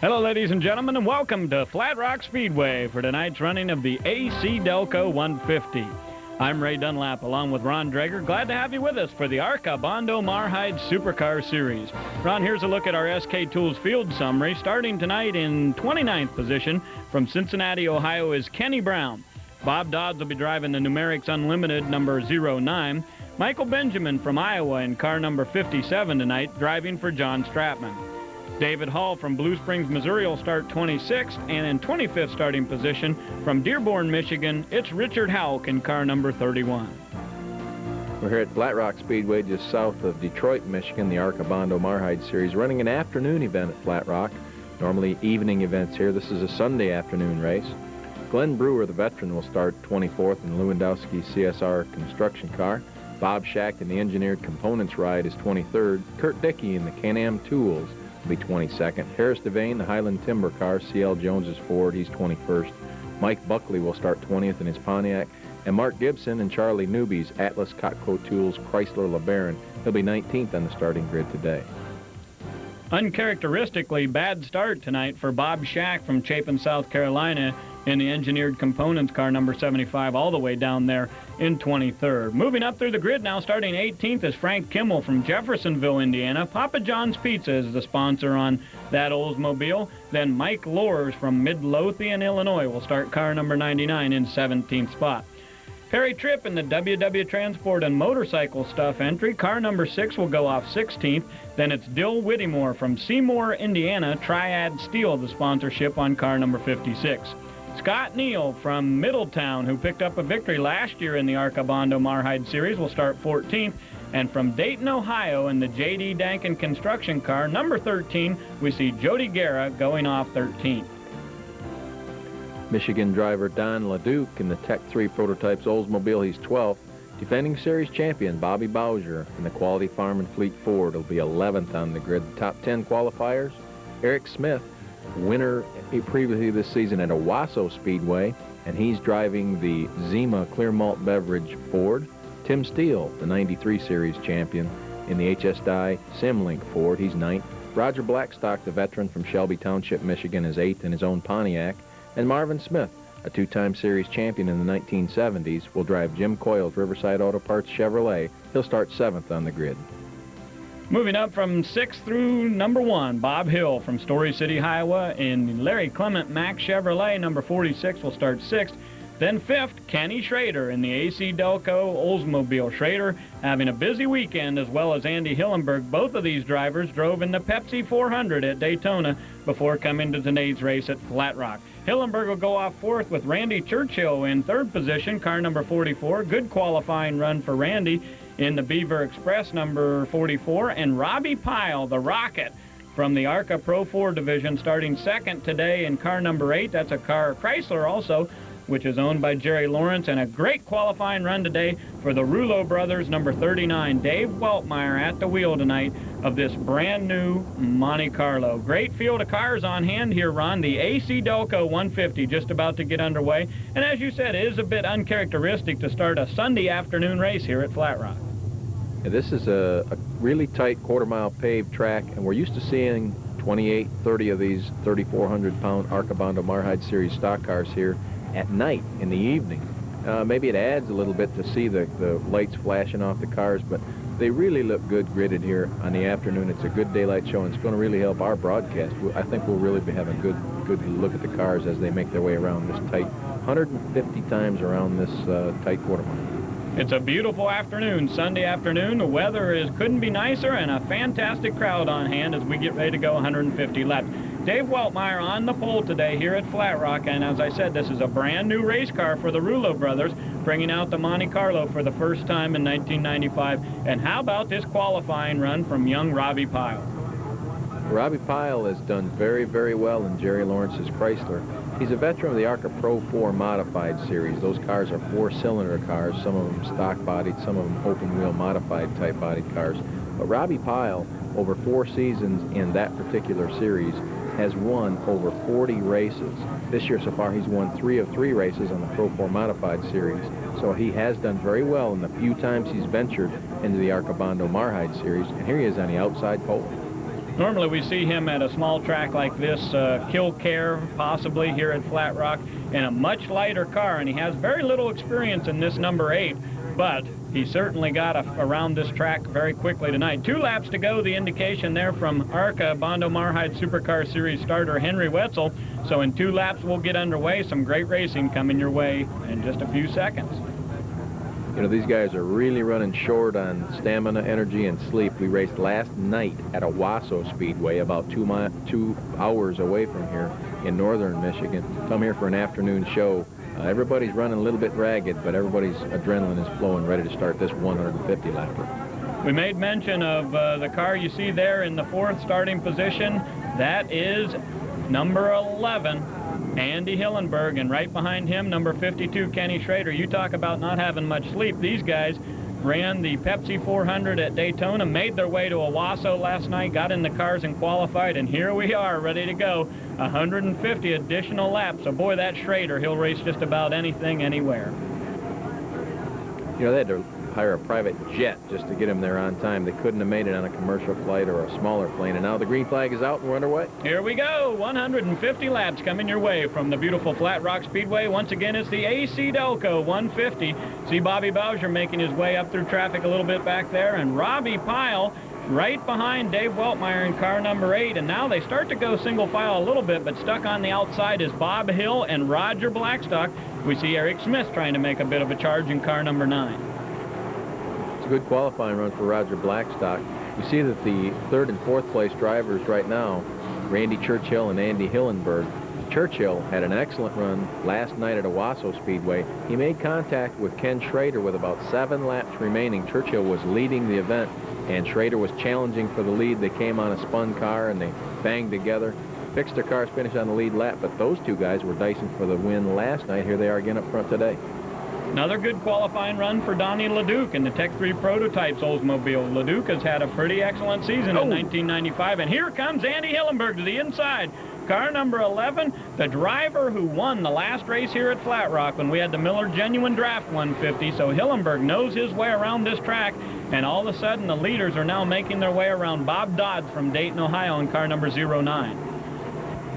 Hello, ladies and gentlemen, and welcome to Flat Rock Speedway for tonight's running of the AC-Delco 150. I'm Ray Dunlap along with Ron Dreger. Glad to have you with us for the ARCA Bondo Mar-Hyde Supercar Series. Ron, here's a look at our SK Tools field summary. Starting tonight in 29th position from Cincinnati, Ohio is Kenny Brown. Bob Dodds will be driving the Numerics Unlimited number 09. Michael Benjamin from Iowa in car number 57 tonight, driving for John Stratman. David Hall from Blue Springs, Missouri will start 26th, and in 25th starting position from Dearborn, Michigan, it's Richard Houck in car number 31. We're here at Flat Rock Speedway just south of Detroit, Michigan, the ARCA Bondo Mar-Hyde Series, running an afternoon event at Flat Rock. Normally evening events here. This is a Sunday afternoon race. Glenn Brewer, the veteran, will start 24th in Lewandowski CSR construction car. Bob Schacht in the engineered components ride is 23rd. Kurt Dickey in the Can-Am Tools will be 22nd. Harris Devane, the Highland Timber car, C.L. Jones's Ford, he's 21st. Mike Buckley will start 20th in his Pontiac. And Mark Gibson and Charlie Newby's Atlas Cotco Tools Chrysler LeBaron, he'll be 19th on the starting grid today. Uncharacteristically bad start tonight for Bob Schacht from Chapin, South Carolina in the engineered components car number 75, all the way down there in 23rd. Moving up through the grid now, starting 18th is Frank Kimmel from Jeffersonville, Indiana. Papa John's Pizza is the sponsor on that Oldsmobile. Then Mike Loers from Midlothian, Illinois will start car number 99 in 17th spot. Perry Tripp in the WW Transport and Motorcycle Stuff entry. Car number 6 will go off 16th. Then it's Dill Whittemore from Seymour, Indiana. Triad Steel, the sponsorship on car number 56. Scott Neal from Middletown, who picked up a victory last year in the ARCA Bondo Mar-Hyde Series, will start 14th. And from Dayton, Ohio, in the J.D. Dankin construction car, number 13, we see Jody Guerra going off 13th. Michigan driver Don LeDuc in the Tech 3 Prototypes Oldsmobile, he's 12th. Defending series champion Bobby Bowser in the Quality Farm and Fleet Ford will be 11th on the grid. The top 10 qualifiers: Eric Smith, winner previously this season at Owasso Speedway, and he's driving the Zima Clear Malt Beverage Ford. Tim Steele, the 93 Series champion in the HS Dye Simlink Ford, he's 9th. Roger Blackstock, the veteran from Shelby Township, Michigan, is 8th in his own Pontiac. And Marvin Smith, a two-time series champion in the 1970s, will drive Jim Coyle's Riverside Auto Parts Chevrolet. He'll start 7th on the grid. Moving up from 6th through number 1, Bob Hill from Story City, Iowa in Larry Clement Mack Chevrolet, number 46, will start 6th. Then 5th, Kenny Schrader in the AC-Delco Oldsmobile. Schrader having a busy weekend, as well as Andy Hillenberg. Both of these drivers drove in the Pepsi 400 at Daytona before coming to today's race at Flat Rock. Hillenberg will go off 4th with Randy Churchill in 3rd position, car number 44. Good qualifying run for Randy in the Beaver Express number 44. And Robbie Pyle, the Rocket, from the ARCA Pro 4 division, starting 2nd today in car number 8. That's a car Chrysler also, which is owned by Jerry Lawrence, and a great qualifying run today for the Rouleau brothers, number 39. Dave Weltmeyer at the wheel tonight of this brand new Monte Carlo. Great field of cars on hand here, Ron. The AC-Delco 150 just about to get underway. And as you said, it is a bit uncharacteristic to start a Sunday afternoon race here at Flat Rock. Yeah, this is a really tight quarter-mile paved track, and we're used to seeing 28, 30 of these 3,400-pound ARCA Bondo Mar-Hyde Series stock cars here at night, in the evening. Maybe it adds a little bit to see the lights flashing off the cars, but they really look good gridded here on the afternoon. It's a good daylight show, and it's going to really help our broadcast. I think we'll really be having a good look at the cars as they make their way around this tight, 150 times around this tight quarter mile. It's a beautiful afternoon, Sunday afternoon. The weather couldn't be nicer, and a fantastic crowd on hand as we get ready to go 150 laps. Dave Weltmeyer on the pole today here at Flat Rock, and as I said, this is a brand new race car for the Rouleau brothers, bringing out the Monte Carlo for the first time in 1995. And how about this qualifying run from young Robbie Pyle? Robbie Pyle has done very, very well in Jerry Lawrence's Chrysler. He's a veteran of the ARCA Pro 4 Modified Series. Those cars are 4-cylinder cars, some of them stock-bodied, some of them open-wheel modified type-bodied cars. But Robbie Pyle, over 4 seasons in that particular series, has won over 40 races. This year so far he's won 3 of 3 races on the Pro 4 Modified Series. So he has done very well in the few times he's ventured into the ARCA Bondo Mar-Hyde Series. And here he is on the outside pole. Normally we see him at a small track like this, Kilcare possibly here at Flat Rock, in a much lighter car, and he has very little experience in this number 8, but he certainly got around this track very quickly tonight. 2 laps to go, the indication there from ARCA Bondo Mar-Hyde Supercar Series starter Henry Wetzel. So in 2 laps we'll get underway. Some great racing coming your way in just a few seconds. You know, these guys are really running short on stamina, energy, and sleep. We raced last night at Owasso Speedway, about 2 hours away from here in northern Michigan. Come here for an afternoon show. Everybody's running a little bit ragged, but everybody's adrenaline is flowing, ready to start this 150 lapper. We made mention of the car you see there in the 4th starting position. That is number 11. Andy Hillenberg, and right behind him, number 52, Kenny Schrader. You talk about not having much sleep. These guys ran the Pepsi 400 at Daytona, made their way to Owasso last night, got in the cars and qualified, and here we are, ready to go. 150 additional laps. So, boy, that Schrader, he'll race just about anything, anywhere. You know, they had to hire a private jet just to get him there on time. They couldn't have made it on a commercial flight or a smaller plane, and now the green flag is out and we're underway. Here we go. 150 laps coming your way from the beautiful Flat Rock Speedway. Once again, it's the AC-Delco 150. See Bobby Bowser making his way up through traffic a little bit back there, and Robbie Pyle right behind Dave Weltmeyer in car number 8, and now they start to go single file a little bit, but stuck on the outside is Bob Hill and Roger Blackstock. We see Eric Smith trying to make a bit of a charge in car number 9. Good qualifying run for Roger Blackstock. You see that the 3rd and 4th place drivers right now, Randy Churchill and Andy Hillenberg. Churchill had an excellent run last night at Owasso Speedway. He made contact with Ken Schrader with about 7 laps remaining. Churchill was leading the event, and Schrader was challenging for the lead. They came on a spun car, and they banged together. Fixed their cars, finished on the lead lap, but those 2 guys were dicing for the win last night. Here they are again up front today. Another good qualifying run for Donnie LeDuc in the Tech 3 Prototypes Oldsmobile. LeDuc has had a pretty excellent season in 1995, and here comes Andy Hillenberg to the inside. Car number 11, the driver who won the last race here at Flat Rock when we had the Miller Genuine Draft 150. So Hillenberg knows his way around this track, and all of a sudden the leaders are now making their way around Bob Dodds from Dayton, Ohio in car number 09.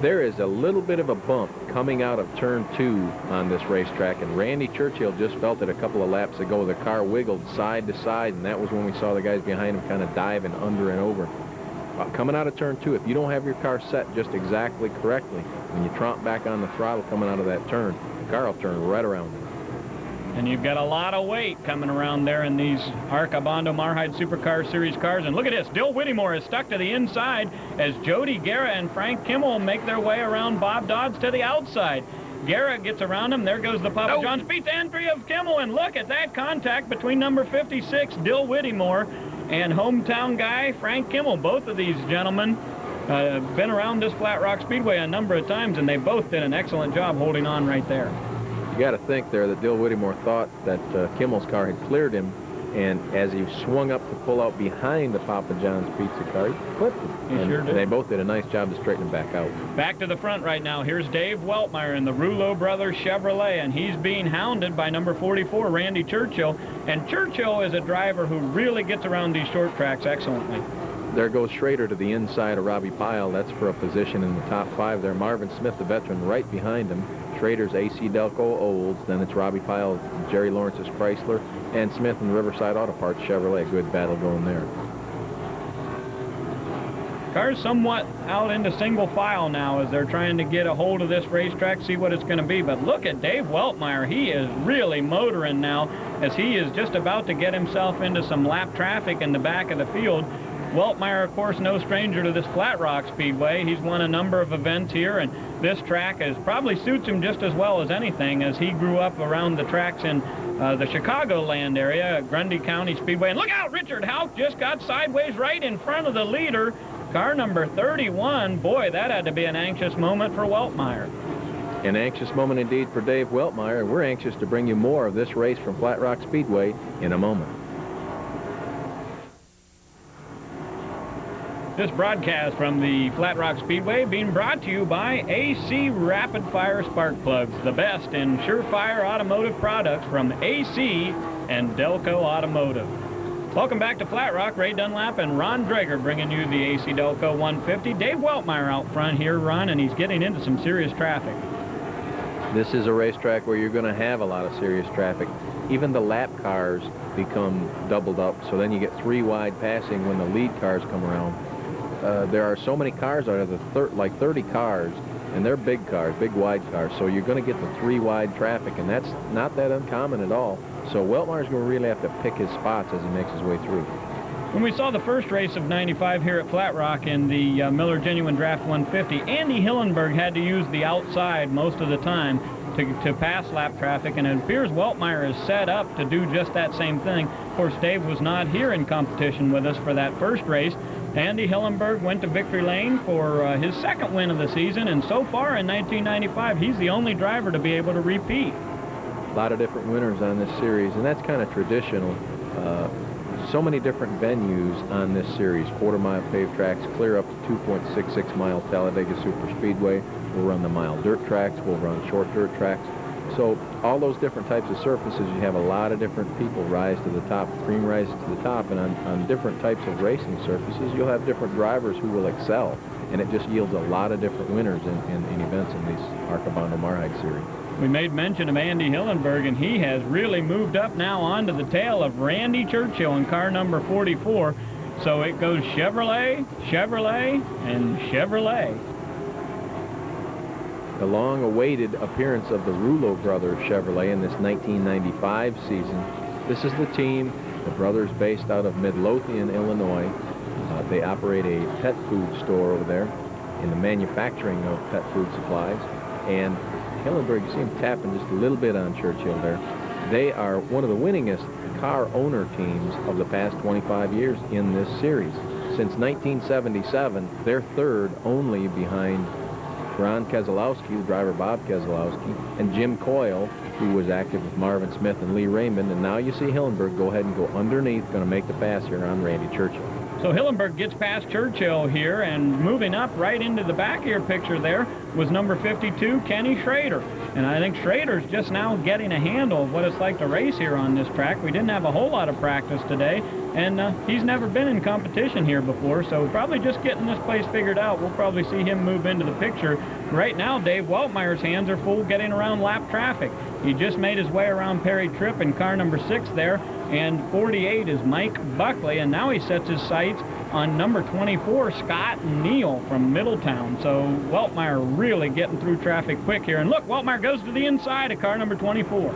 There is a little bit of a bump coming out of turn 2 on this racetrack, and Randy Churchill just felt it a couple of laps ago. The car wiggled side to side, and that was when we saw the guys behind him kind of diving under and over. Coming out of turn 2, if you don't have your car set just exactly correctly, when you tromp back on the throttle coming out of that turn, the car will turn right around. And you've got a lot of weight coming around there in these ARCA Bondo Mar-Hyde Supercar Series cars. And look at this, Dill Whittemore is stuck to the inside as Jody Guerra and Frank Kimmel make their way around Bob Dodds to the outside. Guerra gets around him. There goes the Papa John's. Beats the entry of Kimmel, and look at that contact between number 56, Dill Whittemore, and hometown guy Frank Kimmel. Both of these gentlemen have been around this Flat Rock Speedway a number of times, and they both did an excellent job holding on right there. You got to think there that Dill Whittemore thought that Kimmel's car had cleared him, and as he swung up to pull out behind the Papa John's pizza car, he clipped him. He sure did. They both did a nice job to straighten him back out. Back to the front right now. Here's Dave Weltmeyer in the Rouleau Brothers Chevrolet, and he's being hounded by number 44, Randy Churchill. And Churchill is a driver who really gets around these short tracks excellently. There goes Schrader to the inside of Robbie Pyle. That's for a position in the top 5 there. Marvin Smith, the veteran, right behind him. Schrader's AC-Delco Olds. Then it's Robbie Pyle, Jerry Lawrence's Chrysler, and Smith and Riverside Auto Parts Chevrolet. Good battle going there. Cars somewhat out into single file now as they're trying to get a hold of this racetrack, see what it's going to be. But look at Dave Weltmeyer. He is really motoring now as he is just about to get himself into some lap traffic in the back of the field. Weltmeyer, of course, no stranger to this Flat Rock Speedway. He's won a number of events here, and this track probably suits him just as well as anything, as he grew up around the tracks in the Chicagoland area, Grundy County Speedway. And look out, Richard Houck just got sideways right in front of the leader, car number 31. Boy, that had to be an anxious moment for Weltmeyer. An anxious moment indeed for Dave Weltmeyer, and we're anxious to bring you more of this race from Flat Rock Speedway in a moment. This broadcast from the Flat Rock Speedway being brought to you by AC Rapid Fire Spark Plugs, the best in surefire automotive products from AC and Delco Automotive. Welcome back to Flat Rock. Ray Dunlap and Ron Drager bringing you the AC-Delco 150. Dave Weltmeyer out front here, Ron, and he's getting into some serious traffic. This is a racetrack where you're going to have a lot of serious traffic. Even the lap cars become doubled up, so then you get 3 wide passing when the lead cars come around. There are so many cars out there, like 30 cars, and they're big cars, big wide cars, so you're going to get the 3 wide traffic, and that's not that uncommon at all. So Weltmeyer's going to really have to pick his spots as he makes his way through. When we saw the first race of 95 here at Flat Rock in the Miller Genuine Draft 150, Andy Hillenberg had to use the outside most of the time to pass lap traffic, and it appears Weltmeyer is set up to do just that same thing. Of course, Dave was not here in competition with us for that first race. Andy Hillenberg went to victory lane for his second win of the season, and so far in 1995, he's the only driver to be able to repeat. A lot of different winners on this series, and that's kind of traditional. So many different venues on this series. Quarter-mile paved tracks, clear up to 2.66-mile Talladega Superspeedway. We'll run the mile dirt tracks. We'll run short dirt tracks. So all those different types of surfaces, you have a lot of different people rise to the top. Cream rises to the top, and on different types of racing surfaces, you'll have different drivers who will excel, and it just yields a lot of different winners in events in these ARCA Bondo Mar-Hyde series. We made mention of Andy Hillenberg, and he has really moved up now onto the tail of Randy Churchill in car number 44. So it goes Chevrolet, Chevrolet, and Chevrolet. The long-awaited appearance of the Rouleau brothers Chevrolet in this 1995 season. This is the team, the brothers based out of Midlothian, Illinois. They operate a pet food store over there in the manufacturing of pet food supplies. And Hillenberg, you see him tapping just a little bit on Churchill there. They are one of the winningest car owner teams of the past 25 years in this series. Since 1977, they're third only behind Ron Keselowski, the driver Bob Keselowski, and Jim Coyle, who was active with Marvin Smith and Lee Raymond. And now you see Hillenberg go ahead and go underneath, going to make the pass here on Randy Churchill. So Hillenberg gets past Churchill here, and moving up right into the back of your picture there was number 52, Kenny Schrader. And I think Schrader's just now getting a handle of what it's like to race here on this track. We didn't have a whole lot of practice today, and he's never been in competition here before, so probably just getting this place figured out. We'll probably see him move into the picture. Right now, Dave Weltmeyer's hands are full getting around lap traffic. He just made his way around Perry Tripp in car number 6 there, and 48 is Mike Buckley, and now he sets his sights on number 24, Scott Neal from Middletown. So Weltmeyer really getting through traffic quick here. And look, Weltmeyer goes to the inside of car number 24.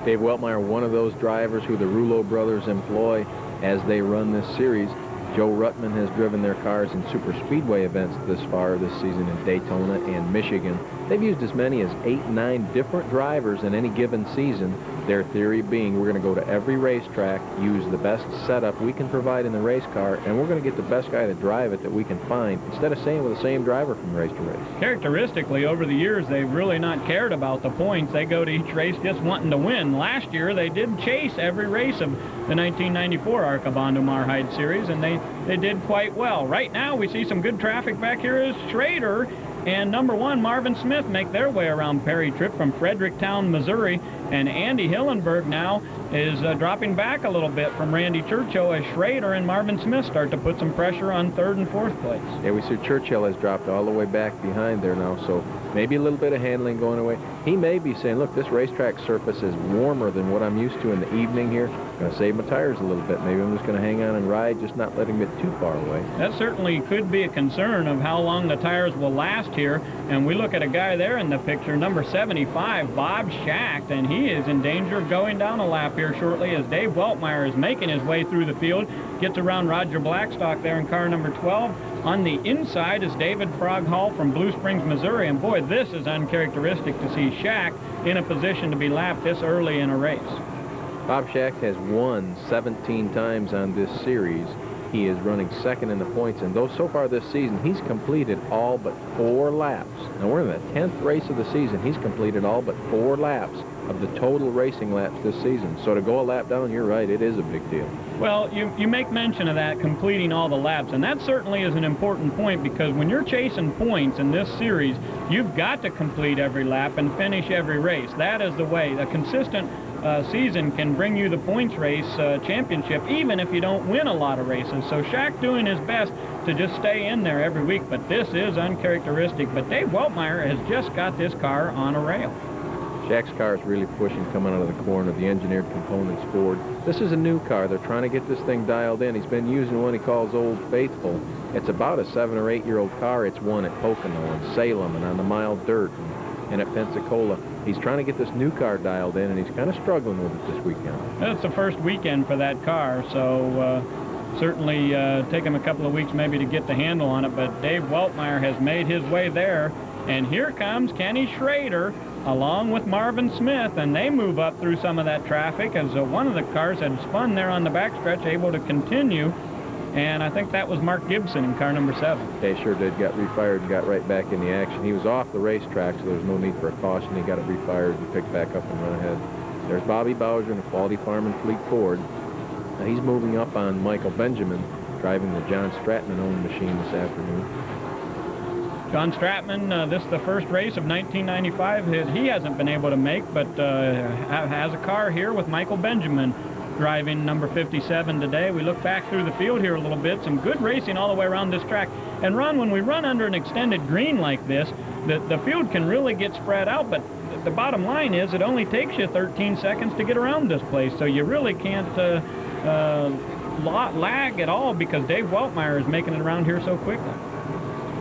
Dave Weltmeyer, one of those drivers who the Rouleau brothers employ as they run this series. Joe Ruttman has driven their cars in super speedway events this far this season in Daytona and Michigan. They've used as many as 8, 9 different drivers in any given season. Their theory being we're going to go to every racetrack, use the best setup we can provide in the race car, and we're going to get the best guy to drive it that we can find, instead of staying with the same driver from race to race. Characteristically, over the years, they've really not cared about the points. They go to each race just wanting to win. Last year, they did chase every race of the 1994 ARCA Bondo Mar-Hyde series, and they did quite well. Right now, we see some good traffic back here as Schrader and number 1, Marvin Smith, make their way around Perry Tripp from Fredericktown, Missouri. And Andy Hillenberg now is dropping back a little bit from Randy Churchill as Schrader and Marvin Smith start to put some pressure on 3rd and 4th place. Yeah, we see Churchill has dropped all the way back behind there now, so maybe a little bit of handling going away. He may be saying, look, this racetrack surface is warmer than what I'm used to in the evening here. I'm going to save my tires a little bit. Maybe I'm just going to hang on and ride, just not letting it get too far away. That certainly could be a concern of how long the tires will last here. And we look at a guy there in the picture, number 75, Bob Schacht, and he is in danger of going down a lap here shortly as Dave Weltmeyer is making his way through the field, gets around Roger Blackstock there in car number 12. On the inside is David Frog Hall from Blue Springs, Missouri, and boy, this is uncharacteristic to see Schacht in a position to be lapped this early in a race. Bob Schacht has won 17 times on this series. He is running second in the points, and though so far this season he's completed all but 4 laps. Now we're in the 10th race of the season. He's completed all but 4 laps of the total racing laps this season. So to go a lap down, you're right, it is a big deal. Well, you make mention of that, completing all the laps, and that certainly is an important point, because when you're chasing points in this series, you've got to complete every lap and finish every race. That is the way. A consistent season can bring you the points race championship, even if you don't win a lot of races. So Shaq doing his best to just stay in there every week, but this is uncharacteristic. But Dave Weltmeyer has just got this car on a rail. Shaq's car is really pushing coming out of the corner, the engineered components Ford. This is a new car. They're trying to get this thing dialed in. He's been using one he calls Old Faithful. It's about a 7 or 8 year old car. It's won at Pocono and Salem and on the mild dirt and at Pensacola. He's trying to get this new car dialed in, and he's kind of struggling with it this weekend. It's the first weekend for that car, so certainly take him a couple of weeks maybe to get the handle on it, but Dave Weltmeyer has made his way there. And here comes Kenny Schrader along with Marvin Smith, and they move up through some of that traffic as one of the cars had spun there on the backstretch, able to continue. And I think that was Mark Gibson in car number 7. They sure did. Got refired and got right back in the action. He was off the racetrack, so there was no need for a caution. He got it refired and picked back up and run ahead. There's Bobby Bowser in a Quality Farm and Fleet Ford. Now he's moving up on Michael Benjamin, driving the John Stratman-owned machine this afternoon. John Stratman, this is the first race of 1995 he hasn't been able to make, but has a car here with Michael Benjamin driving number 57 today. We look back through the field here a little bit. Some good racing all the way around this track. And Ron, when we run under an extended green like this, the field can really get spread out, but the bottom line is it only takes you 13 seconds to get around this place, so you really can't lag at all because Dave Weltmeyer is making it around here so quickly.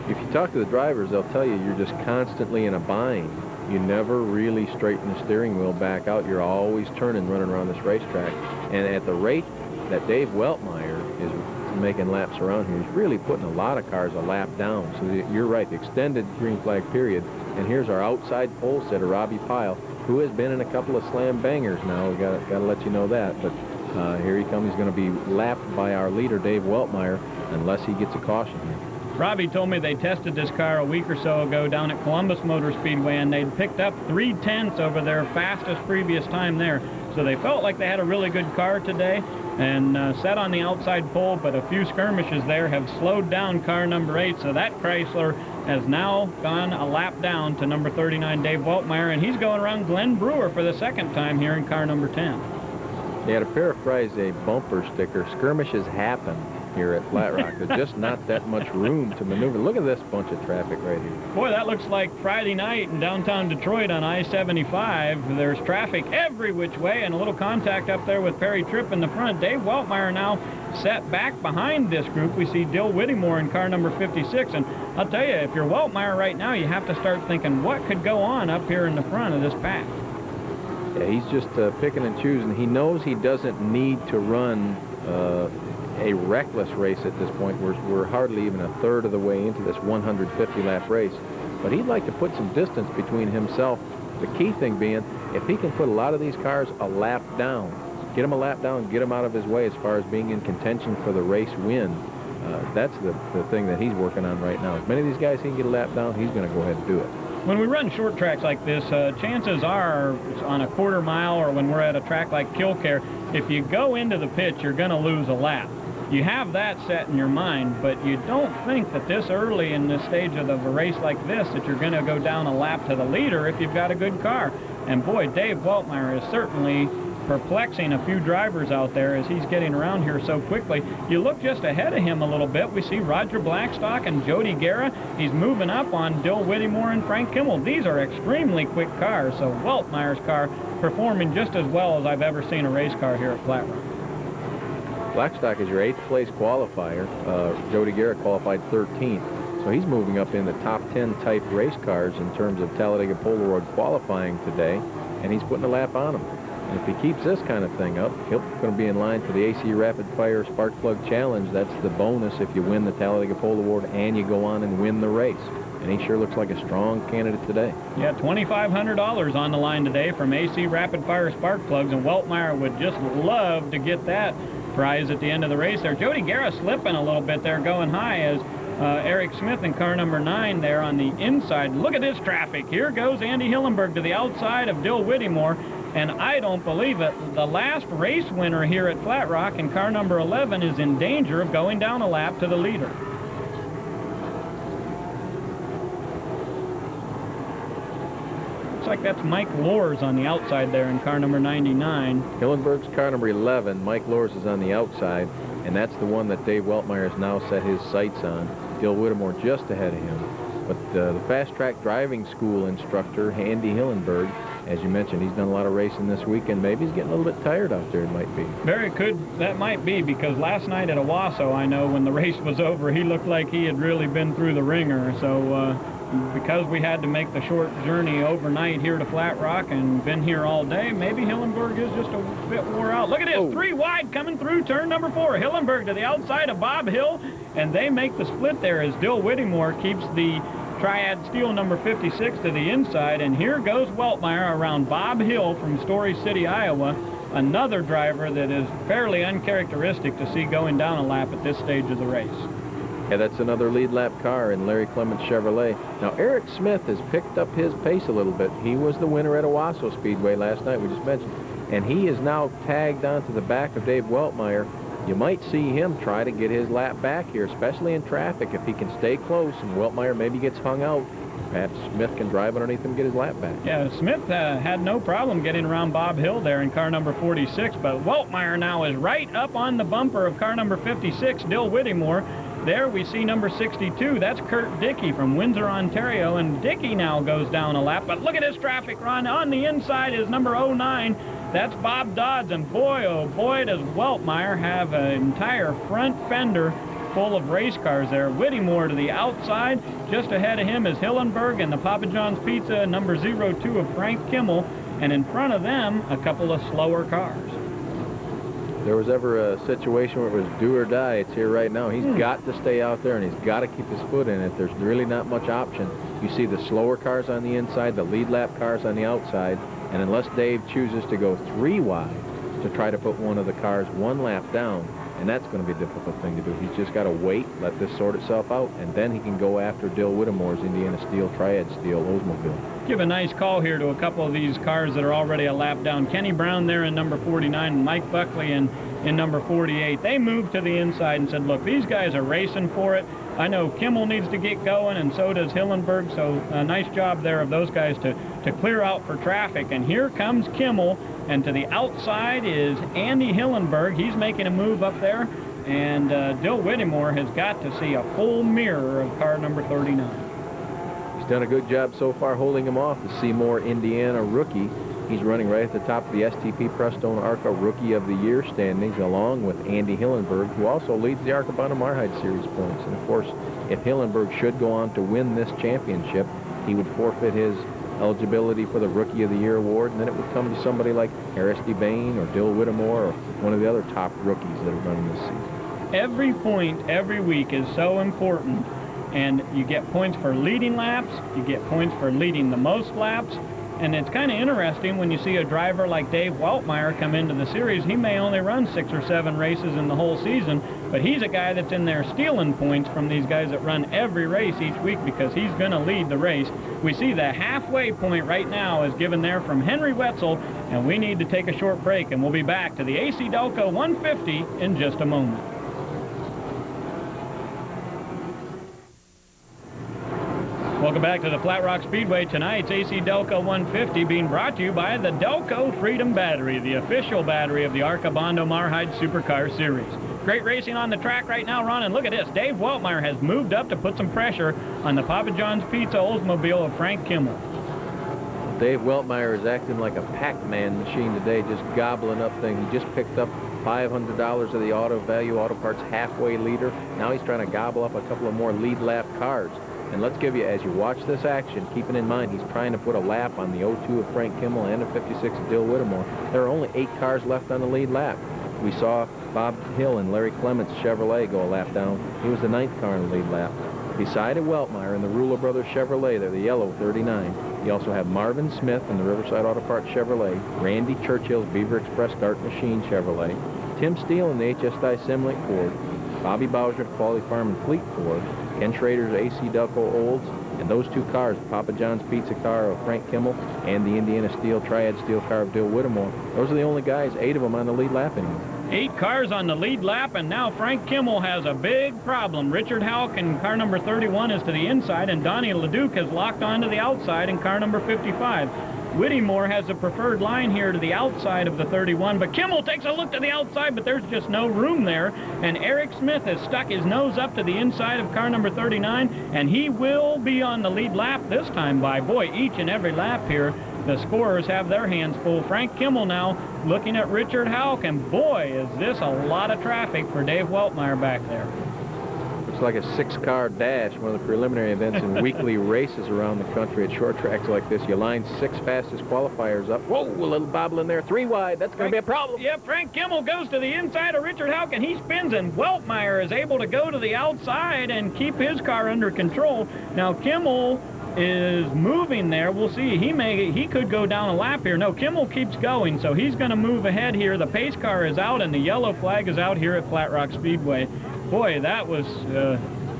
If you talk to the drivers, they'll tell you you're just constantly in a bind. You never really straighten the steering wheel back out. You're always turning, running around this racetrack. And at the rate that Dave Weltmeyer is making laps around here, he's really putting a lot of cars a lap down. So you're right, the extended green flag period. And here's our outside pole sitter, Robbie Pyle, who has been in a couple of slam bangers now. We got to let you know that. But here he comes. He's going to be lapped by our leader, Dave Weltmeyer, unless he gets a caution here. Robbie told me they tested this car a week or so ago down at Columbus Motor Speedway, and they'd picked up 3/10 over their fastest previous time there. So they felt like they had a really good car today and set on the outside pole, but a few skirmishes there have slowed down car number 8. So that Chrysler has now gone a lap down to number 39, Dave Weltmeyer, and he's going around Glenn Brewer for the second time here in car number 10. Yeah, to paraphrase a bumper sticker, skirmishes happen here at Flat Rock. There's just not that much room to maneuver. Look at this bunch of traffic right here. Boy, that looks like Friday night in downtown Detroit on I-75. There's traffic every which way and a little contact up there with Perry Tripp in the front. Dave Weltmeyer now set back behind this group. We see Dill Whittemore in car number 56. And I'll tell you, if you're Weltmeyer right now, you have to start thinking what could go on up here in the front of this pack. Yeah, he's just picking and choosing. He knows he doesn't need to run a reckless race at this point. We're hardly even a third of the way into this 150-lap race. But he'd like to put some distance between himself. The key thing being, if he can put a lot of these cars a lap down, get them a lap down, get them out of his way as far as being in contention for the race win, that's the thing that he's working on right now. As many of these guys he can get a lap down, he's going to go ahead and do it. When we run short tracks like this, chances are on a quarter mile or when we're at a track like Killcare, if you go into the pit, you're going to lose a lap. You have that set in your mind, but you don't think that this early in this stage of a race like this that you're going to go down a lap to the leader if you've got a good car. And boy, Dave Weltmeyer is certainly perplexing a few drivers out there as he's getting around here so quickly. You look just ahead of him a little bit. We see Roger Blackstock and Jody Guerra. He's moving up on Dill Whittemore and Frank Kimmel. These are extremely quick cars, so Weltmeyer's car performing just as well as I've ever seen a race car here at Flat Rock. Blackstock is your 8th place qualifier. Jody Guerra qualified 13th. So he's moving up in the top 10 type race cars in terms of Talladega Polaroid qualifying today, and he's putting a lap on them. And if he keeps this kind of thing up, he's going to be in line for the AC Rapid Fire Spark Plug Challenge. That's the bonus if you win the Talladega Pole Award and you go on and win the race. And he sure looks like a strong candidate today. Yeah, $2,500 on the line today from AC Rapid Fire Spark Plugs, and Weltmeyer would just love to get that prize at the end of the race there. Jody Guerra slipping a little bit there, going high as Eric Smith in car number 9 there on the inside. Look at this traffic. Here goes Andy Hillenberg to the outside of Dill Whittemore. And I don't believe it, the last race winner here at Flat Rock in car number 11 is in danger of going down a lap to the leader. looks like that's Mike Loers on the outside there in car number 99. Hillenberg's car number 11. Mike Loers is on the outside, and that's the one that Dave Weltmeyer has now set his sights on. Dill Whittemore just ahead of him. But the fast-track driving school instructor, Andy Hillenberg, as you mentioned, he's done a lot of racing this weekend. Maybe he's getting a little bit tired out there, it might be. Very good. That might be, because last night at Owasso, I know when the race was over, he looked like he had really been through the ringer. So because we had to make the short journey overnight here to Flat Rock and been here all day, maybe Hillenberg is just a bit wore out. Look at this, 3 wide coming through turn number 4. Hillenberg to the outside of Bob Hill, and they make the split there as Dill Whittemore keeps the Triad Steel number 56 to the inside, and here goes Weltmeyer around Bob Hill from Story City, Iowa, another driver that is fairly uncharacteristic to see going down a lap at this stage of the race. Yeah, that's another lead lap car in Larry Clements Chevrolet. Now, Eric Smith has picked up his pace a little bit. He was the winner at Owasso Speedway last night, we just mentioned, and he is now tagged onto the back of Dave Weltmeyer. You might see him try to get his lap back here, especially in traffic. If he can stay close and Weltmeyer maybe gets hung out, perhaps Smith can drive underneath him and get his lap back. Yeah, Smith had no problem getting around Bob Hill there in car number 46, but Weltmeyer now is right up on the bumper of car number 56, Dill Whittemore. There we see number 62. That's Kurt Dickey from Windsor, Ontario, and Dickey now goes down a lap. But look at this traffic run. On the inside is number 09. That's Bob Dodds, and boy, oh boy, does Weltmeyer have an entire front fender full of race cars there. Whittemore to the outside. Just ahead of him is Hillenberg and the Papa John's Pizza, number 02 of Frank Kimmel, and in front of them, a couple of slower cars. If there was ever a situation where it was do or die, it's here right now. He's got to stay out there, and he's got to keep his foot in it. There's really not much option. You see the slower cars on the inside, the lead lap cars on the outside, and unless Dave chooses to go 3 wide to try to put one of the cars 1 lap down, and that's going to be a difficult thing to do. He's just got to wait, let this sort itself out, and then he can go after Dill Whittemore's Indiana Steel, Triad Steel, Oldsmobile. Give a nice call here to a couple of these cars that are already a lap down. Kenny Brown there in number 49 and Mike Buckley in number 48. They moved to the inside and said, look, these guys are racing for it. I know Kimmel needs to get going, and so does Hillenberg, so a nice job there of those guys to clear out for traffic. And here comes Kimmel, and to the outside is Andy Hillenberg. He's making a move up there, and Dill Whittemore has got to see a full mirror of car number 39. He's done a good job so far holding him off. The Seymour, Indiana rookie. He's running right at the top of the STP Prestone ARCA Rookie of the Year standings, along with Andy Hillenberg, who also leads the ARCA Bondo Mar-Hyde Series points. And of course, if Hillenberg should go on to win this championship, he would forfeit his eligibility for the Rookie of the Year award, and then it would come to somebody like Harris DeBain or Dill Whittemore or one of the other top rookies that are running this season. Every point every week is so important, and you get points for leading laps, you get points for leading the most laps. And it's kind of interesting when you see a driver like Dave Weltmeyer come into the series. He may only run 6 or 7 races in the whole season, but he's a guy that's in there stealing points from these guys that run every race each week because he's going to lead the race. We see the halfway point right now is given there from Henry Wetzel, and we need to take a short break, and we'll be back to the AC-Delco 150 in just a moment. Welcome back to the Flat Rock Speedway. Tonight's AC-Delco 150 being brought to you by the Delco Freedom Battery, the official battery of the ARCA Bondo Mar-Hyde Supercar Series. Great racing on the track right now, Ron, and look at this. Dave Weltmeyer has moved up to put some pressure on the Papa John's Pizza Oldsmobile of Frank Kimmel. Dave Weltmeyer is acting like a Pac-Man machine today, just gobbling up things. He just picked up $500 of the Auto Value Auto Parts halfway leader. Now he's trying to gobble up a couple of more lead lap cars. And let's give you, as you watch this action, keeping in mind he's trying to put a lap on the 02 of Frank Kimmel and a 56 of Dill Whittemore. There are only 8 cars left on the lead lap. We saw Bob Hill and Larry Clements Chevrolet go a lap down. He was the 9th car in the lead lap. Beside Weltmeyer in the Ruler Brothers Chevrolet, they're the yellow 39. You also have Marvin Smith in the Riverside Auto Parts Chevrolet, Randy Churchill's Beaver Express Dart Machine Chevrolet, Tim Steele in the HSI Simlink Ford, Bobby Bowser at Quality Farm and Fleet Ford, Ken Schrader's AC-Delco Olds, and those 2 cars, Papa John's Pizza car of Frank Kimmel and the Indiana Steel Triad Steel car of Dill Whittemore. Those are the only guys, 8 of them on the lead lap anymore. 8 cars on the lead lap, and now Frank Kimmel has a big problem. Richard Houck in car number 31 is to the inside, and Donnie LeDuc has locked onto the outside in car number 55. Whittemore has the preferred line here to the outside of the 31, but Kimmel takes a look to the outside, but there's just no room there, and Eric Smith has stuck his nose up to the inside of car number 39, and he will be on the lead lap this time by, boy, each and every lap here. The scorers have their hands full. Frank Kimmel now looking at Richard Houck, and boy, is this a lot of traffic for Dave Weltmeyer back there. It's like a 6-car dash, one of the preliminary events in weekly races around the country at short tracks like this. You line 6 fastest qualifiers up. Whoa, a little bobble in there. 3 wide. That's going to be a problem. Yeah, Frank Kimmel goes to the inside of Richard Houck, and he spins, and Weltmeyer is able to go to the outside and keep his car under control. Now, Kimmel is moving there. We'll see. He could go down a lap here. No, Kimmel keeps going, so he's going to move ahead here. The pace car is out, and the yellow flag is out here at Flat Rock Speedway. Boy, that was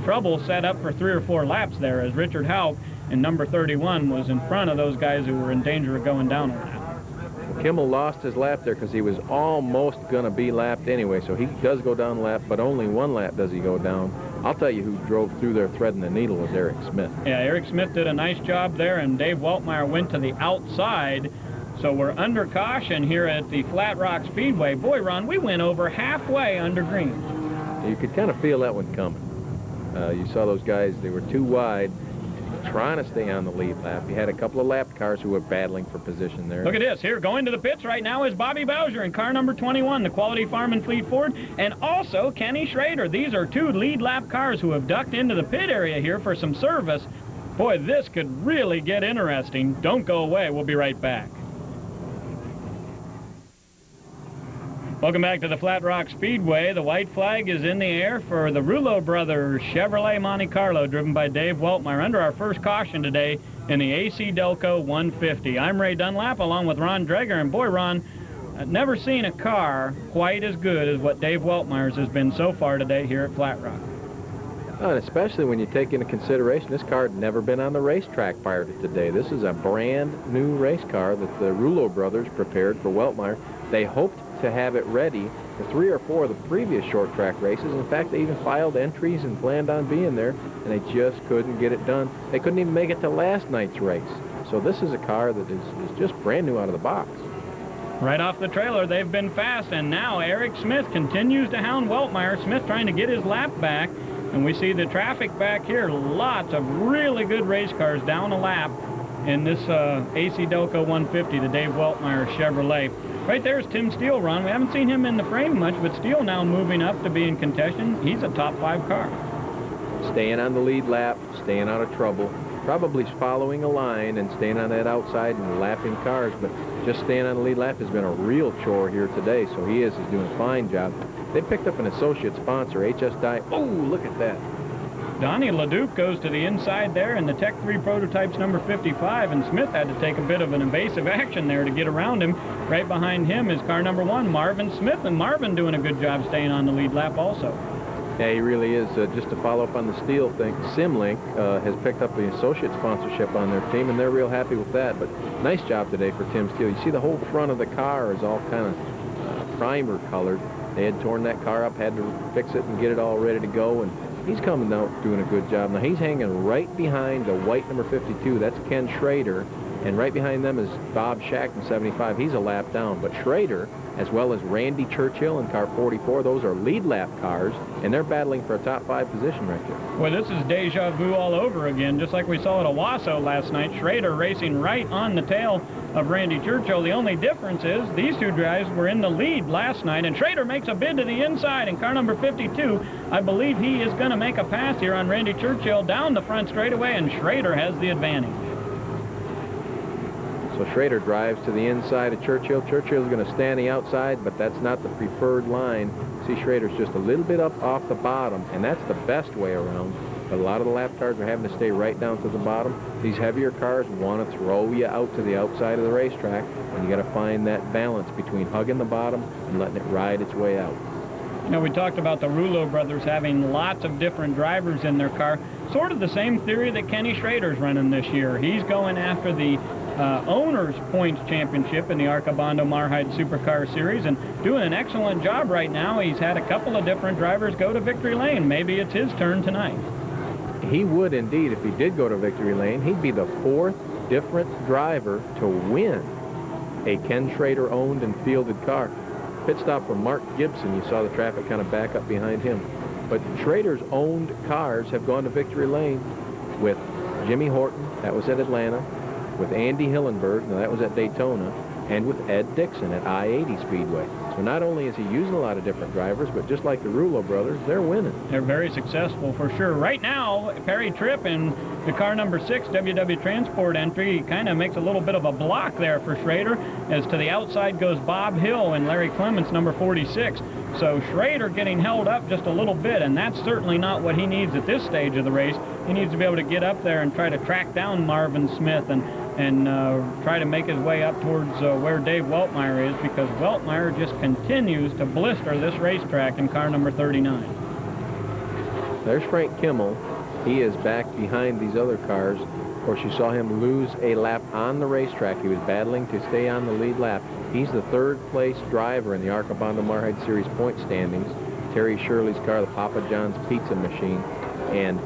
trouble set up for 3 or 4 laps there, as Richard Houck in number 31 was in front of those guys who were in danger of going down on that. Kimmel lost his lap there because he was almost going to be lapped anyway, so he does go down lap, but only 1 lap does he go down. I'll tell you who drove through there threading the needle was Eric Smith. Yeah, Eric Smith did a nice job there, and Dave Weltmeyer went to the outside. So we're under caution here at the Flat Rock Speedway. Boy, Ron, we went over halfway under green. You could kind of feel that one coming. You saw those guys, they were too wide, trying to stay on the lead lap. You had a couple of lap cars who were battling for position there. Look at this. Here, going to the pits right now is Bobby Bowser in car number 21, the Quality Farm and Fleet Ford, and also Kenny Schrader. These are 2 lead lap cars who have ducked into the pit area here for some service. Boy, this could really get interesting. Don't go away. We'll be right back. Welcome back to the Flat Rock Speedway. The white flag is in the air for the Rouleau Brothers Chevrolet Monte Carlo, driven by Dave Weltmeyer, under our first caution today in the AC-Delco 150. I'm Ray Dunlap along with Ron Dreger, and boy, Ron, I've never seen a car quite as good as what Dave Weltmeyer's has been so far today here at Flat Rock. Oh, and especially when you take into consideration this car had never been on the racetrack prior to today. This is a brand new race car that the Rouleau Brothers prepared for Weltmeyer. They hoped to have it ready for 3 or 4 of the previous short track races. In fact, they even filed entries and planned on being there, and they just couldn't get it done. They couldn't even make it to last night's race. So this is a car that is just brand new out of the box. Right off the trailer, they've been fast, and now Eric Smith continues to hound Weltmeyer. Smith trying to get his lap back, and we see the traffic back here. Lots of really good race cars down a lap in this AC-Delco 150, the Dave Weltmeyer Chevrolet. Right there is Tim Steele, Ron. We haven't seen him in the frame much, but Steele now moving up to be in contention. He's a top 5 car. Staying on the lead lap, staying out of trouble, probably following a line and staying on that outside and lapping cars, but just staying on the lead lap has been a real chore here today, so he is doing a fine job. They picked up an associate sponsor, HS Dye. Oh, look at that. Donnie LeDuc goes to the inside there in the Tech 3 Prototypes number 55, and Smith had to take a bit of an evasive action there to get around him. Right behind him is car number 1, Marvin Smith, and Marvin doing a good job staying on the lead lap also. Yeah, he really is. Just to follow up on the Steele thing, Simlink has picked up the associate sponsorship on their team, and they're real happy with that. But nice job today for Tim Steele. You see the whole front of the car is all kind of primer colored. They had torn that car up, had to fix it and get it all ready to go, and he's coming out doing a good job. Now he's hanging right behind the white number 52. That's Ken Schrader. And right behind them is Bob Shack in 75. He's a lap down. But Schrader, as well as Randy Churchill in car 44, those are lead lap cars, and they're battling for a top 5 position right there. Well, this is deja vu all over again, just like we saw at Owasso last night. Schrader racing right on the tail of Randy Churchill. The only difference is these 2 guys were in the lead last night, and Schrader makes a bid to the inside in car number 52. I believe he is going to make a pass here on Randy Churchill down the front straightaway, and Schrader has the advantage. So Schrader drives to the inside of Churchill. Churchill's going to stay on the outside, but that's not the preferred line. See, Schrader's just a little bit up off the bottom, and that's the best way around. But a lot of the lap cars are having to stay right down to the bottom. These heavier cars want to throw you out to the outside of the racetrack, and you got to find that balance between hugging the bottom and letting it ride its way out. You know, we talked about the Rouleau brothers having lots of different drivers in their car. Sort of the same theory that Kenny Schrader's running this year. He's going after the Owners Points Championship in the ARCA Bondo Mar-Hyde Supercar Series, and doing an excellent job right now. He's had a couple of different drivers go to victory lane. Maybe it's his turn tonight. He would indeed. If he did go to victory lane, he'd be the 4th different driver to win a Ken Schrader owned and fielded car. Pit stop for Mark Gibson. You saw the traffic kind of back up behind him. But Schrader's owned cars have gone to victory lane with Jimmy Horton, that was at Atlanta, with Andy Hillenberg, now that was at Daytona, and with Ed Dixon at I-80 Speedway. So not only is he using a lot of different drivers, but just like the Rulo brothers, they're winning. They're very successful for sure. Right now, Perry Tripp in the car number 6 WW Transport entry kind of makes a little bit of a block there for Schrader. As to the outside goes Bob Hill and Larry Clements, number 46. So Schrader getting held up just a little bit, and that's certainly not what he needs at this stage of the race. He needs to be able to get up there and try to track down Marvin Smith and try to make his way up towards where Dave Weltmeyer is, because Weltmeyer just continues to blister this racetrack in car number 39. There's Frank Kimmel. He is back behind these other cars. Of course, you saw him lose a lap on the racetrack. He was battling to stay on the lead lap. He's the 3rd place driver in the ARCA Bondo Mar-Hyde Series point standings. Terry Shirley's car, the Papa John's Pizza Machine, and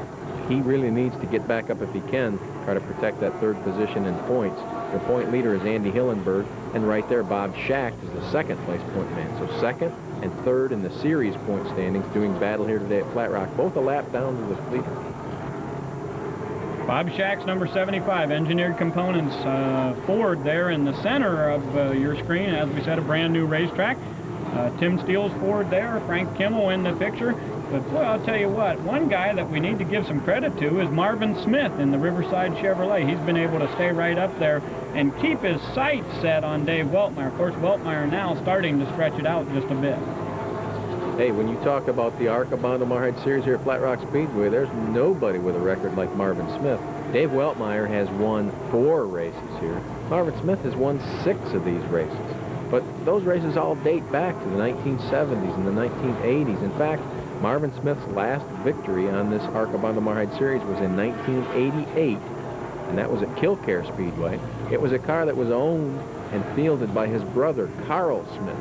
he really needs to get back up if he can, try to protect that 3rd position in points. The point leader is Andy Hillenberg, and right there Bob Schacht is the 2nd place point man. So 2nd and 3rd in the series point standings, doing battle here today at Flat Rock, both a lap down to the leader. Bob Schacht's number 75, Engineered Components Ford there in the center of your screen. As we said, a brand new racetrack. Tim Steele's Ford there, Frank Kimmel in the picture. But boy, I'll tell you what, one guy that we need to give some credit to is Marvin Smith in the Riverside Chevrolet. He's been able to stay right up there and keep his sights set on Dave Weltmeyer. Of course, Weltmeyer now starting to stretch it out just a bit. Hey, when you talk about the ARCA Bondo Mar-Hyde Series here at Flat Rock Speedway, there's nobody with a record like Marvin Smith. Dave Weltmeyer has won 4 races here. Marvin Smith has won 6 of these races. But those races all date back to the 1970s and the 1980s. In fact, Marvin Smith's last victory on this ARCA Bondo Mar-Hyde Series was in 1988, and that was at Killcare Speedway. It was a car that was owned and fielded by his brother, Carl Smith.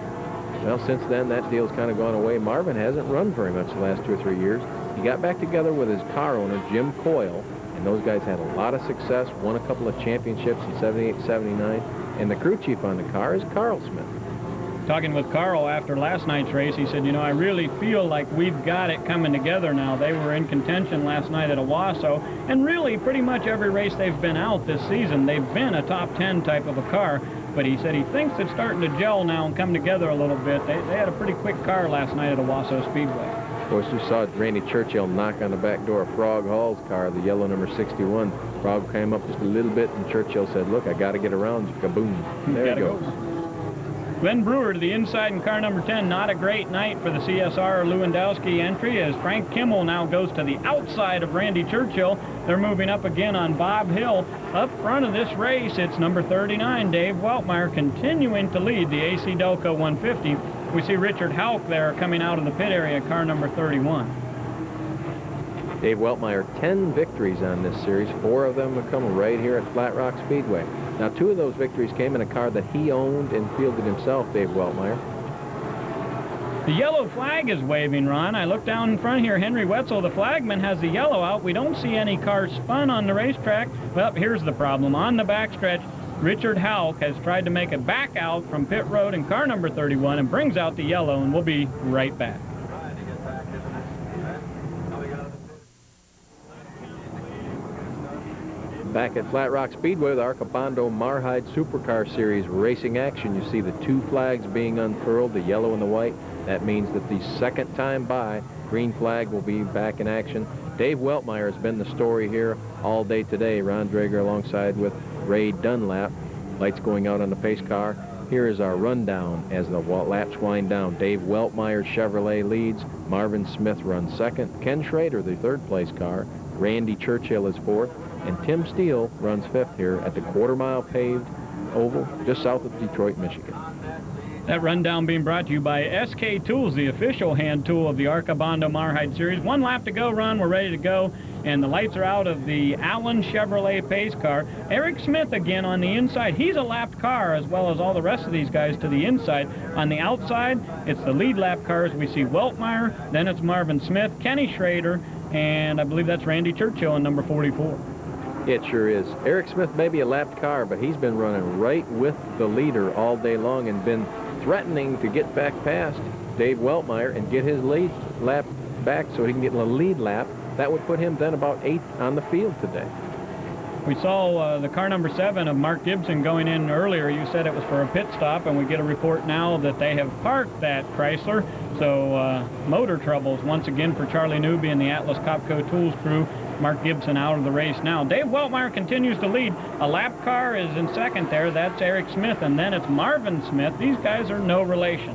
Well, since then, that deal's kind of gone away. Marvin hasn't run very much the last 2 or 3 years. He got back together with his car owner, Jim Coyle, and those guys had a lot of success, won a couple of championships in 78, 79, and the crew chief on the car is Carl Smith. Talking with Carl after last night's race, he said, you know, I really feel like we've got it coming together now. They were in contention last night at Owasso, and really pretty much every race they've been out this season, they've been a top 10 type of a car. But he said he thinks it's starting to gel now and come together a little bit. They had a pretty quick car last night at Owasso Speedway. Of course, you saw Randy Churchill knock on the back door of Frog Hall's car, the yellow number 61. Frog came up just a little bit, and Churchill said, look, I got to get around you. Kaboom. There he goes. Glenn Brewer to the inside in car number 10. Not a great night for the CSR Lewandowski entry, as Frank Kimmel now goes to the outside of Randy Churchill. They're moving up again on Bob Hill. Up front of this race, it's number 39, Dave Weltmeyer, continuing to lead the AC-Delco 150. We see Richard Houck there coming out of the pit area, car number 31. Dave Weltmeyer, 10 victories on this series. 4 of them have come right here at Flat Rock Speedway. Now, 2 of those victories came in a car that he owned and fielded himself, Dave Weltmeyer. The yellow flag is waving, Ron. I look down in front here. Henry Wetzel, the flagman, has the yellow out. We don't see any cars spun on the racetrack. Well, here's the problem. On the backstretch, Richard Houck has tried to make it back out from pit road in car number 31 and brings out the yellow, and we'll be right back. Back at Flat Rock Speedway, the ARCA Bondo Mar-Hyde Supercar Series racing action. You see the 2 flags being unfurled, the yellow and the white. That means that the second time by, green flag will be back in action. Dave Weltmeyer has been the story here all day today. Ron Drager alongside with Ray Dunlap. Lights going out on the pace car. Here is our rundown as the laps wind down. Dave Weltmeyer's Chevrolet leads. Marvin Smith runs second. Ken Schrader, the 3rd place car. Randy Churchill is 4th. And Tim Steele runs 5th here at the quarter-mile paved oval just south of Detroit, Michigan. That rundown being brought to you by SK Tools, the official hand tool of the ARCA Bondo Mar-Hyde Series. 1 lap to go, Ron. We're ready to go. and the lights are out of the Allen Chevrolet pace car. Eric Smith again on the inside. He's a lapped car as well as all the rest of these guys to the inside. On the outside, it's the lead lap cars. We see Weltmeyer, then it's Marvin Smith, Kenny Schrader, and I believe that's Randy Churchill in number 44. It sure is. Eric Smith may be a lapped car, but he's been running right with the leader all day long and been threatening to get back past Dave Weltmeyer and get his lead lap back so he can get a lead lap. That would put him then about 8th on the field today. We saw the car number 7 of Mark Gibson going in earlier. You said it was for a pit stop, and we get a report now that they have parked that Chrysler. So motor troubles once again for Charlie Newby and the Atlas Copco Tools crew. Mark Gibson out of the race now. Dave Weltmeyer continues to lead. A lap car is in second there. That's Eric Smith, and then it's Marvin Smith. These guys are no relation.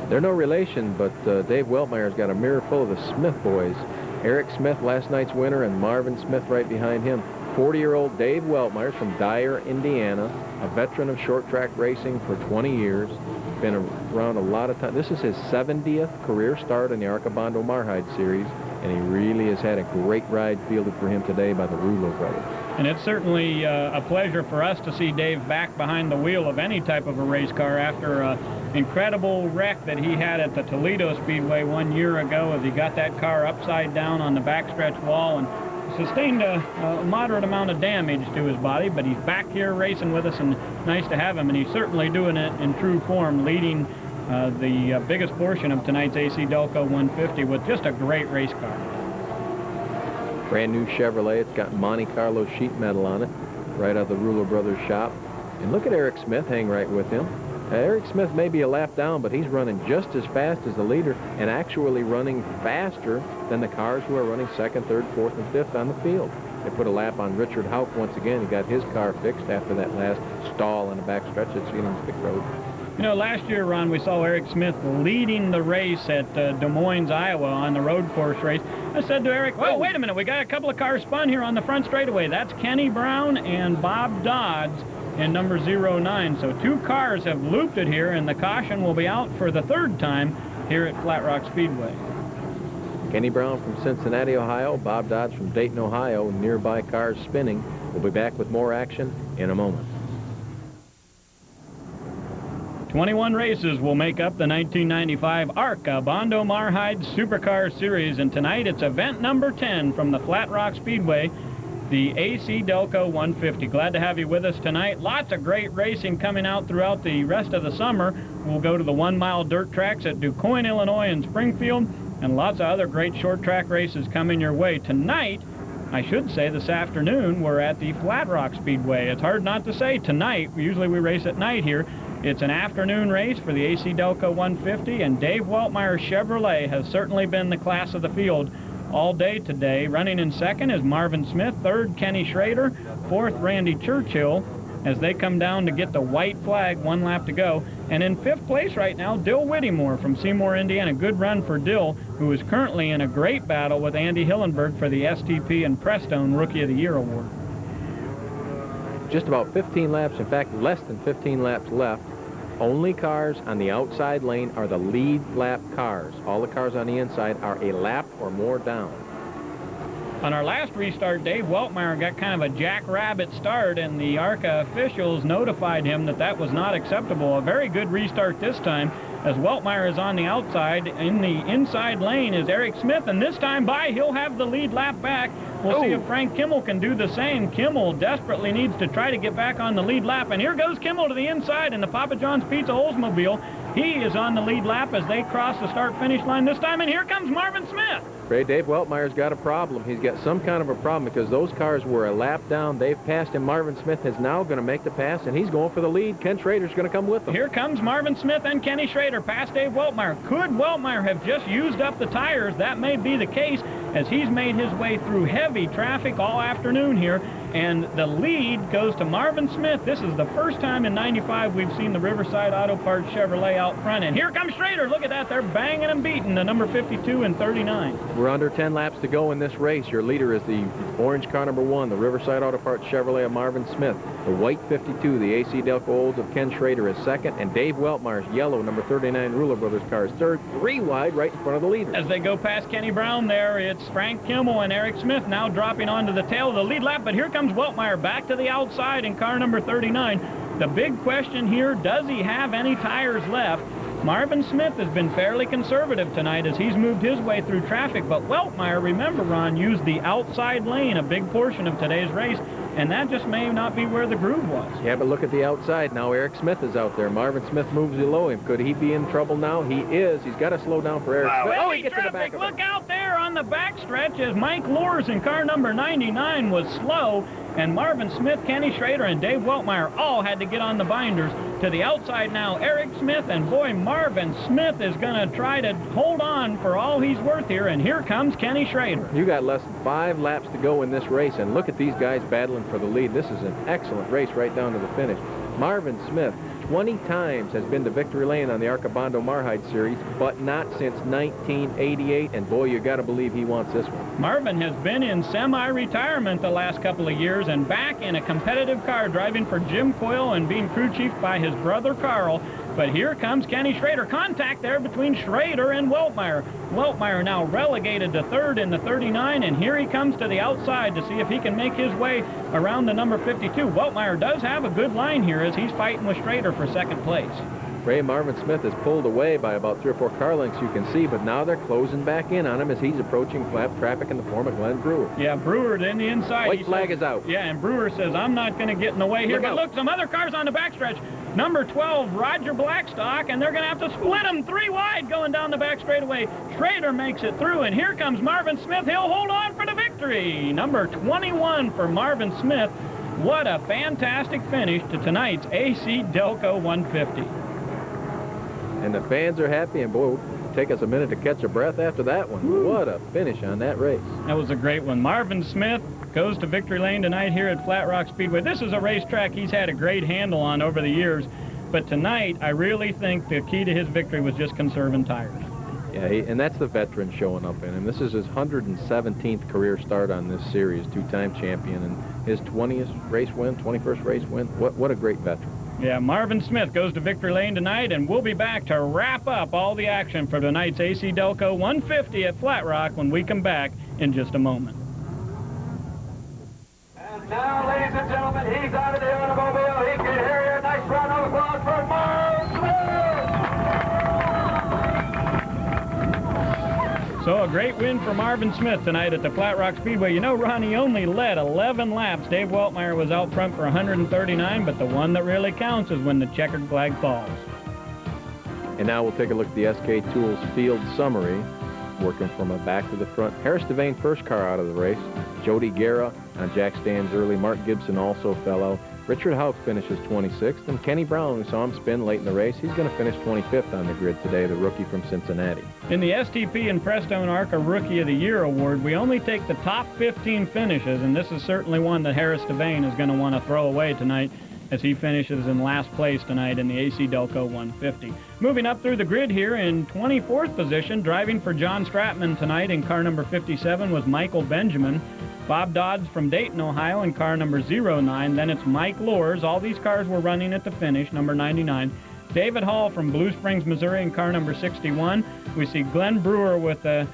They're no relation, but Dave Weltmeyer's got a mirror full of the Smith boys. Eric Smith, last night's winner, and Marvin Smith right behind him. 40-year-old Dave Weltmeyer from Dyer, Indiana, a veteran of short track racing for 20 years. Been around a lot of time. This is his 70th career start in the ARCA Bondo Mar-Hyde series, and he really has had a great ride fielded for him today by the Rulo brothers. And it's certainly a pleasure for us to see Dave back behind the wheel of any type of a race car after an incredible wreck that he had at the Toledo Speedway 1 year ago as he got that car upside down on the backstretch wall and sustained a moderate amount of damage to his body, but he's back here racing with us, and nice to have him, and he's certainly doing it in true form, leading the biggest portion of tonight's AC-Delco 150 with just a great race car. Brand new Chevrolet. It's got Monte Carlo sheet metal on it, right out of the Rulo Brothers shop. And look at Eric Smith hang right with him. Eric Smith may be a lap down, but he's running just as fast as the leader and actually running faster than the cars who are running 2nd, 3rd, 4th, and 5th on the field. They put a lap on Richard Houck once again. He got his car fixed after that last stall on the backstretch at Phoenix Road. You know, last year, Ron, we saw Eric Smith leading the race at Des Moines, Iowa on the road course race. I said to Eric, well, wait a minute, we got a couple of cars spun here on the front straightaway. That's Kenny Brown and Bob Dodds in number 09. So 2 cars have looped it here, and the caution will be out for the 3rd time here at Flat Rock Speedway. Kenny Brown from Cincinnati, Ohio, Bob Dodds from Dayton, Ohio, nearby cars spinning. We'll be back with more action in a moment. 21 races will make up the 1995 ARCA Bondo Mar-Hyde Supercar Series, and tonight it's event number 10 from the Flat Rock Speedway, the AC-Delco 150. Glad to have you with us tonight. Lots of great racing coming out throughout the rest of the summer. We'll go to the 1-mile dirt tracks at DuQuoin, Illinois and Springfield, and lots of other great short track races coming your way. Tonight, I should say this afternoon, we're at the Flat Rock Speedway. It's hard not to say tonight. Usually we race at night here. It's an afternoon race for the AC-Delco 150, and Dave Weltmeyer Chevrolet has certainly been the class of the field all day today. Running in second is Marvin Smith, 3rd Kenny Schrader, 4th Randy Churchill, as they come down to get the white flag, 1 lap to go. And in 5th place right now, Dill Whittemore from Seymour, Indiana. Good run for Dill, who is currently in a great battle with Andy Hillenberg for the STP and Prestone Rookie of the Year award. Just about 15 laps, in fact, less than 15 laps left. Only cars on the outside lane are the lead lap cars. All the cars on the inside are a lap or more down. On our last restart, Dave Weltmeyer got kind of a jackrabbit start, and the ARCA officials notified him that that was not acceptable. A very good restart this time, as Weltmeyer is on the outside. In the inside lane is Eric Smith, and this time by, he'll have the lead lap back. We'll see if Frank Kimmel can do the same. Kimmel desperately needs to try to get back on the lead lap, and here goes Kimmel to the inside in the Papa John's Pizza Oldsmobile. He is on the lead lap as they cross the start-finish line this time, and here comes Marvin Smith. Ray, Dave Weltmeyer's got a problem. He's got some kind of a problem because those cars were a lap down. They've passed him. Marvin Smith is now going to make the pass, and he's going for the lead. Ken Schrader's going to come with him. Here comes Marvin Smith and Kenny Schrader past Dave Weltmeyer. Could Weltmeyer have just used up the tires? That may be the case, as he's made his way through heavy traffic all afternoon here. And the lead goes to Marvin Smith. This is the first time in 95 we've seen the Riverside Auto Parts Chevrolet out front. And here comes Schrader. Look at that. They're banging and beating the number 52 and 39. We're under 10 laps to go in this race. Your leader is the orange car number 1, the Riverside Auto Parts Chevrolet of Marvin Smith. The white 52, the AC-Delco Olds of Ken Schrader is second. And Dave Weltmeyer's yellow number 39 Ruler Brothers car is third, 3 wide right in front of the leader. As they go past Kenny Brown there, it's Frank Kimmel and Eric Smith now dropping onto the tail of the lead lap. But here comes Weltmeyer back to the outside in car number 39. The big question here, does he have any tires left? Marvin Smith has been fairly conservative tonight as he's moved his way through traffic, but Weltmeyer, remember, Ron, used the outside lane a big portion of today's race, and that just may not be where the groove was. Yeah, but look at the outside. Now Eric Smith is out there. Marvin Smith moves below him. Could he be in trouble now? He is. He's got to slow down for Eric Smith. Oh, he gets to the back of it. Look out there on the backstretch as Mike Loers in car number 99 was slow, and Marvin Smith, Kenny Schrader, and Dave Weltmeyer all had to get on the binders. To the outside now, Eric Smith, and boy, Marvin Smith is going to try to hold on for all he's worth here, and here comes Kenny Schrader. You got less than 5 laps to go in this race, and look at these guys battling for the lead. This is an excellent race right down to the finish. Marvin Smith, 20 times has been to victory lane on the ARCA Bondo Mar-Hyde series, but not since 1988, and boy, you got to believe he wants this one. Marvin has been in semi-retirement the last couple of years and back in a competitive car driving for Jim Coyle and being crew chief by his brother Carl. But here comes Kenny Schrader. Contact there between Schrader and Weltmeyer. Weltmeyer now relegated to third in the 39, and here he comes to the outside to see if he can make his way around the number 52. Weltmeyer does have a good line here as he's fighting with Schrader for second place. Ray, Marvin Smith is pulled away by about 3 or 4 car lengths, you can see, but now they're closing back in on him as he's approaching flat traffic in the form of Glenn Brewer. Yeah, Brewer in the inside. White flag is out. Yeah, and Brewer says, I'm not going to get in the way here. But look, some other cars on the backstretch. Number 12, Roger Blackstock, and they're going to have to split them 3 wide going down the back straightaway. Schrader makes it through, and here comes Marvin Smith. He'll hold on for the victory. Number 21 for Marvin Smith. What a fantastic finish to tonight's AC-Delco 150. And the fans are happy, and boy, it'll take us a minute to catch a breath after that one. Woo. What a finish on that race. That was a great one. Marvin Smith goes to victory lane tonight here at Flat Rock Speedway. This is a racetrack he's had a great handle on over the years, but tonight I really think the key to his victory was just conserving tires. Yeah, and that's the veteran showing up in him. This is his 117th career start on this series, 2-time champion, and his 20th race win, 21st race win. What a great veteran. Yeah, Marvin Smith goes to victory lane tonight, and we'll be back to wrap up all the action for tonight's AC-Delco 150 at Flat Rock when we come back in just a moment. And now, ladies and gentlemen, he's out of the automobile. He can hear you. Nice round of applause for Marvin Smith. So a great win for Marvin Smith tonight at the Flat Rock Speedway. You know, Ron, he only led 11 laps. Dave Weltmeyer was out front for 139, but the one that really counts is when the checkered flag falls. And now we'll take a look at the SK Tools field summary, working from a back to the front. Harris Devane, first car out of the race. Jody Guerra on Jack Stan's early. Mark Gibson also fell out. Richard Houck finishes 26th, and Kenny Brown, we saw him spin late in the race, he's going to finish 25th on the grid today, the rookie from Cincinnati. In the STP and Prestone ARCA Rookie of the Year Award, we only take the top 15 finishes, and this is certainly one that Harris Devane is going to want to throw away tonight as he finishes in last place tonight in the AC-Delco 150. Moving up through the grid here in 24th position, driving for John Stratman tonight in car number 57 was Michael Benjamin. Bob Dodds from Dayton, Ohio in car number 09. Then it's Mike Loers. All these cars were running at the finish, number 99. David Hall from Blue Springs, Missouri in car number 61. We see Glenn Brewer with a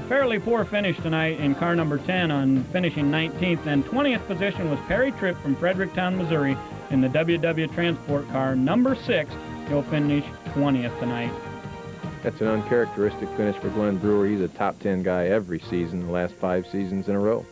fairly poor finish tonight in car number 10 on finishing 19th. And 20th position was Perry Tripp from Fredericktown, Missouri in the WW Transport car number 6. He'll finish 20th tonight. That's an uncharacteristic finish for Glenn Brewer. He's a top 10 guy every season, the last 5 seasons in a row.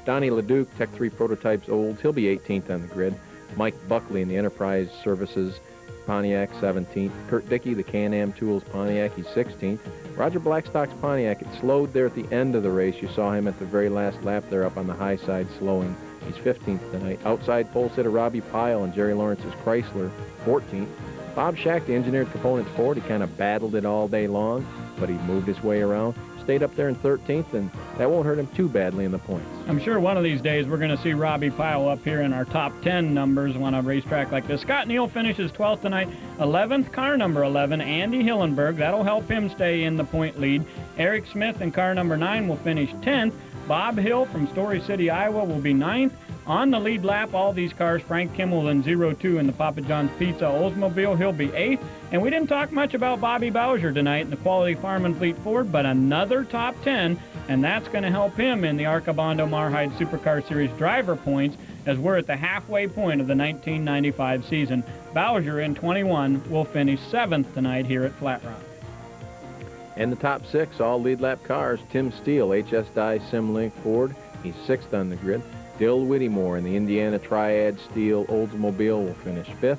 Donnie LeDuc, Tech 3 Prototypes Olds, he'll be 18th on the grid. Mike Buckley in the Enterprise Services Pontiac, 17th. Kurt Dickey, the Can-Am Tools Pontiac, he's 16th. Roger Blackstock's Pontiac, it slowed there at the end of the race. You saw him at the very last lap there up on the high side slowing. He's 15th tonight. Outside pole sitter Robbie Pyle and Jerry Lawrence's Chrysler, 14th. Bob Shack, the Engineered Components Ford, he kind of battled it all day long, but he moved his way around. stayed up there in 13th, and that won't hurt him too badly in the points. I'm sure one of these days we're going to see Robbie pile up here in our top 10 numbers on a racetrack like this. Scott Neal finishes 12th tonight. 11th, car number 11, Andy Hillenberg. That'll help him stay in the point lead. Eric Smith in car number 9 will finish 10th. Bob Hill from Story City, Iowa will be 9th. On the lead lap, all these cars, Frank Kimmel in 02 in the Papa John's Pizza Oldsmobile, he'll be 8th. And we didn't talk much about Bobby Bowser tonight in the Quality Farm and Fleet Ford, but another top 10, and that's going to help him in the ARCA Bondo Mar-Hyde Supercar Series driver points as we're at the halfway point of the 1995 season. Bowser in 21 will finish 7th tonight here at Flat Rock. And the top 6, all lead lap cars. Tim Steele, HS Dye Simlink Ford, he's 6th on the grid. Dill Whittemore in the Indiana Triad Steel Oldsmobile will finish 5th.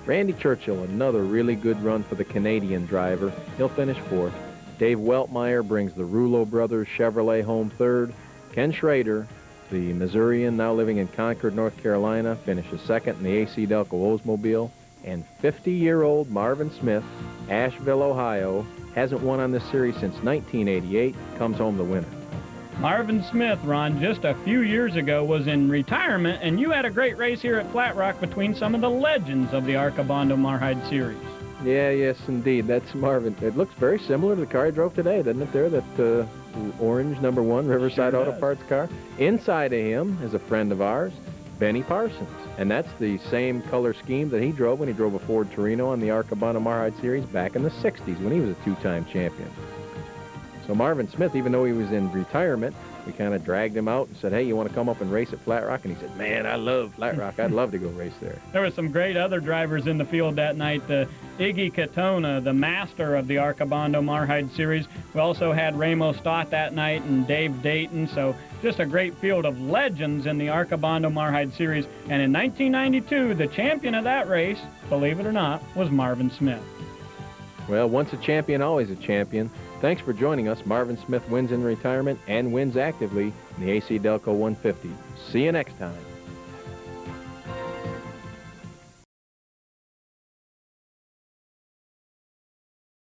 Randy Churchill, another really good run for the Canadian driver, he'll finish 4th. Dave Weltmeyer brings the Rouleau Brothers Chevrolet home 3rd. Ken Schrader, the Missourian now living in Concord, North Carolina, finishes 2nd in the AC-Delco Oldsmobile. And 50-year-old Marvin Smith, Asheville, Ohio, hasn't won on this series since 1988, comes home the winner. Marvin Smith, Ron, just a few years ago was in retirement, and you had a great race here at Flat Rock between some of the legends of the ARCA Bondo Mar-Hyde series. Yeah, yes, indeed. That's Marvin. It looks very similar to the car he drove today, doesn't it there? That orange number 1 Riverside Auto Parts car. Inside of him is a friend of ours, Benny Parsons. And that's the same color scheme that he drove when he drove a Ford Torino on the ARCA Bondo Mar-Hyde series back in the 60s when he was a 2-time champion. So Marvin Smith, even though he was in retirement, we kind of dragged him out and said, hey, you want to come up and race at Flat Rock? And he said, man, I love Flat Rock. I'd love to go race there. There were some great other drivers in the field that night. Iggy Katona, the master of the ARCA Bondo Mar-Hyde series. We also had Ramo Stott that night and Dave Dayton. So just a great field of legends in the ARCA Bondo Mar-Hyde series. And in 1992, the champion of that race, believe it or not, was Marvin Smith. Well, once a champion, always a champion. Thanks for joining us. Marvin Smith wins in retirement and wins actively in the AC-Delco 150. See you next time.